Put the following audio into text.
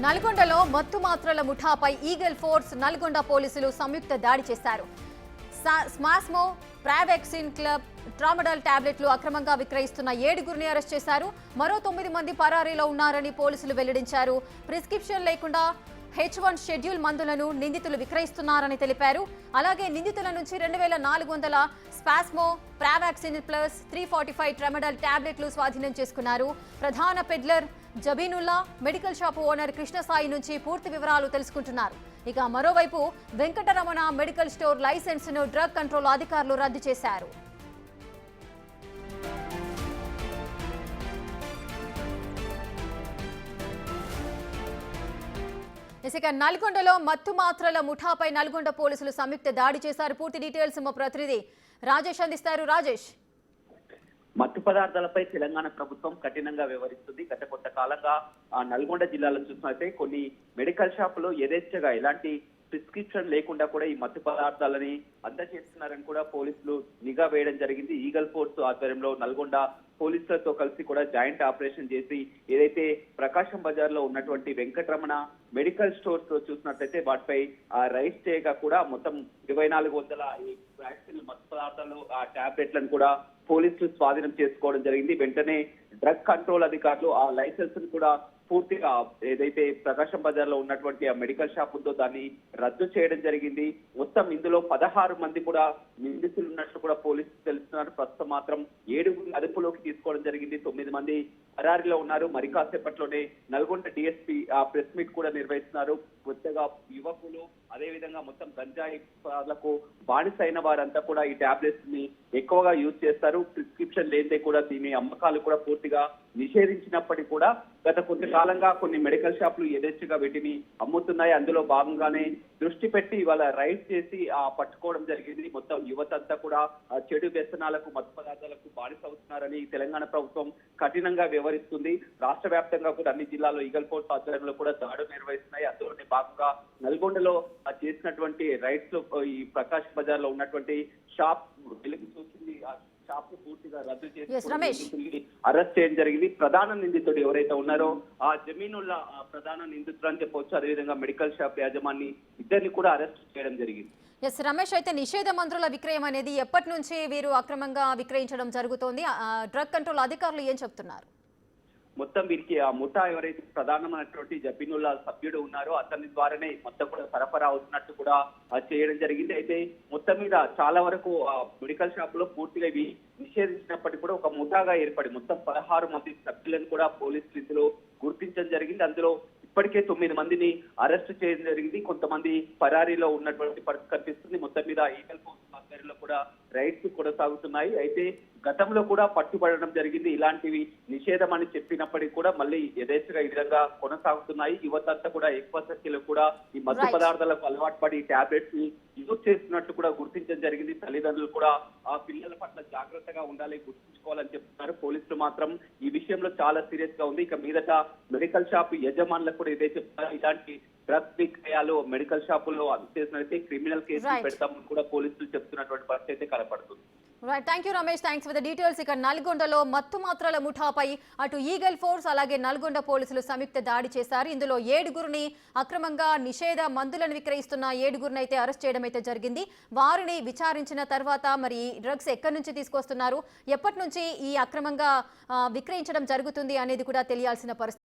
నల్గొండలో మత్తు మాత్రల ముఠాపై eagle force Nalgonda పోలీసులు సంయుక్త దాడి చేశారు. స్మాస్మో, ప్రావెక్సిన్ క్లబ్, ట్రామడాల్ టాబ్లెట్లు అక్రమంగా విక్రయిస్తున్న 7గురిని అరెస్ట్ చేశారు. మరో 9 మంది పరారీలో ఉన్నారని పోలీసులు వెల్లడించారు. ప్రిస్క్రిప్షన్ లేకుండా H1 షెడ్యూల్ మందులను నిందితులు విక్రయిస్తున్నారని తెలిపారు. అలాగే నిందితుల నుంచి 2400 స్పాస్మో, ప్రావాక్సిన్ ప్లస్ 345 ట్రామడాల్ టాబ్లెట్లు స్వాధీనం చేసుకున్నారు. ప్రధాన peddler Jabeenulla medical shop owner Krishnasai నుంచి పూర్తి వివరాలు తెలుసుకుంటున్నారు. ఇక మరోవైపు వెంకటరమణ మెడికల్ స్టోర్ లైసెన్సును డ్రగ్ కంట్రోల్ అధికారులు రద్దు చేశారు. ఇక నల్గొండలో మత్తు మాత్రల ముఠాపై నల్గొండ పోలీసులు సంయుక్త దాడి చేశారు. పూర్తి డీటెయిల్స్ మా ప్రతినిధి రాజేష్ అందిస్తారు. రాజేష్, మత్తు పదార్థాలపై తెలంగాణ ప్రభుత్వం కఠినంగా వ్యవహరిస్తుంది. గత కొంతకాలంగా నల్గొండ జిల్లాలో చూసినట్లయితే కొన్ని మెడికల్ షాపులు యథేచ్ఛగా ఎలాంటి ప్రిస్క్రిప్షన్ లేకుండా కూడా ఈ మత్తు పదార్థాలని అందజేస్తున్నారని కూడా పోలీసులు నిఘా వేయడం జరిగింది. ఈగల్ ఫోర్స్ ఆధ్వర్యంలో నల్గొండ పోలీసులతో కలిసి కూడా జాయింట్ ఆపరేషన్ చేసి ఏదైతే ప్రకాశం బజార్ లో ఉన్నటువంటి వెంకటరమణ మెడికల్ స్టోర్స్ చూసినట్లయితే వాటిపై రైస్ చేయగా కూడా మొత్తం 2400 ఈ వ్యాక్సిన్ మత్తు పదార్థాలు ఆ టాబ్లెట్లను కూడా పోలీసులు స్వాధీనం చేసుకోవడం జరిగింది. వెంటనే డ్రగ్ కంట్రోల్ అధికారులు ఆ లైసెన్స్ ను కూడా పూర్తిగా ఏదైతే ప్రకాశం బజార్ లో ఉన్నటువంటి ఆ మెడికల్ షాప్ ఉందో దాన్ని రద్దు చేయడం జరిగింది. మొత్తం ఇందులో 16 మంది కూడా నిందితులు ఉన్నట్లు కూడా పోలీసులు తెలుస్తున్నారు. ప్రస్తుతం మాత్రం 7 అదుపులోకి తీసుకోవడం జరిగింది. 9 మంది పరారీలో ఉన్నారు. మరి కాసేపట్లోనే నల్గొండ డిఎస్పీ ప్రెస్ మీట్ కూడా నిర్వహిస్తున్నారు. కొత్తగా యువకులు అదేవిధంగా మొత్తం గంజాయిలకు బానిసైన వారంతా కూడా ఈ టాబ్లెట్స్ ని ఎక్కువగా యూజ్ చేస్తారు. ప్రిస్క్రిప్షన్ లేదే కూడా దీని అమ్మకాలు కూడా పూర్తిగా నిషేధించినప్పటికీ కూడా గత కొంతకాలంగా కొన్ని మెడికల్ షాపులు యథేచ్ఛగా వీటిని అమ్ముతున్నాయి. అందులో భాగంగానే దృష్టి పెట్టి ఇవాళ రైడ్ చేసి పట్టుకోవడం జరిగింది. మొత్తం యువత అంతా కూడా చెడు వ్యసనాలకు మత్తు పదార్థాలకు బానిస అవుతున్నారని తెలంగాణ ప్రభుత్వం కఠినంగా వ్యవహరిస్తుంది. రాష్ట్ర వ్యాప్తంగా కూడా అన్ని జిల్లాల్లో ఈగల్ ఫోర్స్ ఆధ్వర్యంలో కూడా దాడులు నిర్వహిస్తున్నాయి. అందులోనే భాగంగా నల్గొండలో చేసినటువంటి రైడ్స్ లో ఈ ప్రకాష్ బజార్ లో ఉన్నటువంటి షాప్ వెలుగు చూసింది. ఆ షాప్ పూర్తిగా రద్దు చేసి అరెస్ట్ చేయడం జరిగింది. ప్రధాన నిందితుడు ఎవరైతే ఉన్నారో ఆ జమీనుల్లా ప్రధాన నిందితుడు అని చెప్పవచ్చు. అదేవిధంగా మెడికల్ షాప్ యాజమాని ఇద్దరిని కూడా అరెస్ట్ చేయడం జరిగింది. రమేష్, అయితే నిషేధ మందుల విక్రయం అనేది ఎప్పటి నుంచి వీరు అక్రమంగా విక్రయించడం జరుగుతోంది? డ్రగ్ కంట్రోల్ అధికారులు ఏం చెప్తున్నారు? మొత్తం వీరికి ఆ ముఠా ఎవరైతే ప్రధానమైనటువంటి జబీనుల్లా సభ్యుడు ఉన్నారో అతని ద్వారానే మొత్తం కూడా సరఫరా అవుతున్నట్టు కూడా చేయడం జరిగింది. అయితే మొత్తం మీద చాలా వరకు మెడికల్ షాప్ లో పూర్తిగా ఇవి నిషేధించినప్పటికీ కూడా ఒక ముఠాగా ఏర్పడి మొత్తం 16 మంది సభ్యులను కూడా పోలీసులు ఇందులో గుర్తించడం జరిగింది. అందులో ఇప్పటికే 9 మందిని అరెస్ట్ చేయడం జరిగింది. కొంతమంది పరారీలో ఉన్నటువంటి పరిస్థితి కనిపిస్తుంది. మొత్తం మీద ఈగల్ ఫోర్స్ ఆధ్వర్యంలో కూడా రైడ్స్ కొనసాగుతున్నాయి. అయితే గతంలో కూడా పట్టుబడడం జరిగింది. ఇలాంటివి నిషేధం అని చెప్పినప్పటికీ కూడా మళ్ళీ యథేచ్ఛగా ఈ విధంగా కొనసాగుతున్నాయి. యువత అంతా కూడా ఎక్కువ సంఖ్యలో కూడా ఈ మత్తు పదార్థాలకు అలవాటు పడి టాబ్లెట్స్ ని యూజ్ చేస్తున్నట్టు కూడా గుర్తించడం జరిగింది. తల్లిదండ్రులు కూడా ఆ పిల్లల పట్ల జాగ్రత్తగా ఉండాలి, గుర్తుంచుకోవాలని చెప్తున్నారు. పోలీసులు మాత్రం ఈ విషయంలో చాలా సీరియస్ గా ఉంది. ఇక మీదట మెడికల్ షాప్ యజమానులకు కూడా ఇదే చెప్తున్నారు. ఇలాంటి డ్రగ్స్ విక్రయాలు మెడికల్ షాపుల్లో చేసినట్లయితే క్రిమినల్ కేసులు పెడతామని కూడా పోలీసులు చెప్తున్నటువంటి పరిస్థితి అయితే కనపడుతుంది. Thank you Ramesh, thanks for the details. ఇక నల్గొండలో మత్తు మాత్రల ముఠాపై అటు ఈగల్ ఫోర్స్ అలాగే నల్గొండ పోలీసులు సంయుక్త దాడి చేశారు. ఇందులో 7గురిని అక్రమంగా నిషేధ మందులను విక్రయిస్తున్న 7గురిని అయితే అరెస్ట్ చేయడం అయితే జరిగింది. వారిని విచారించిన తర్వాత మరి డ్రగ్స్ ఎక్కడి నుంచి తీసుకొస్తున్నారు, ఎప్పటి నుంచి ఈ అక్రమంగా విక్రయించడం జరుగుతుంది అనేది కూడా తెలియాల్సిన పరిస్థితి.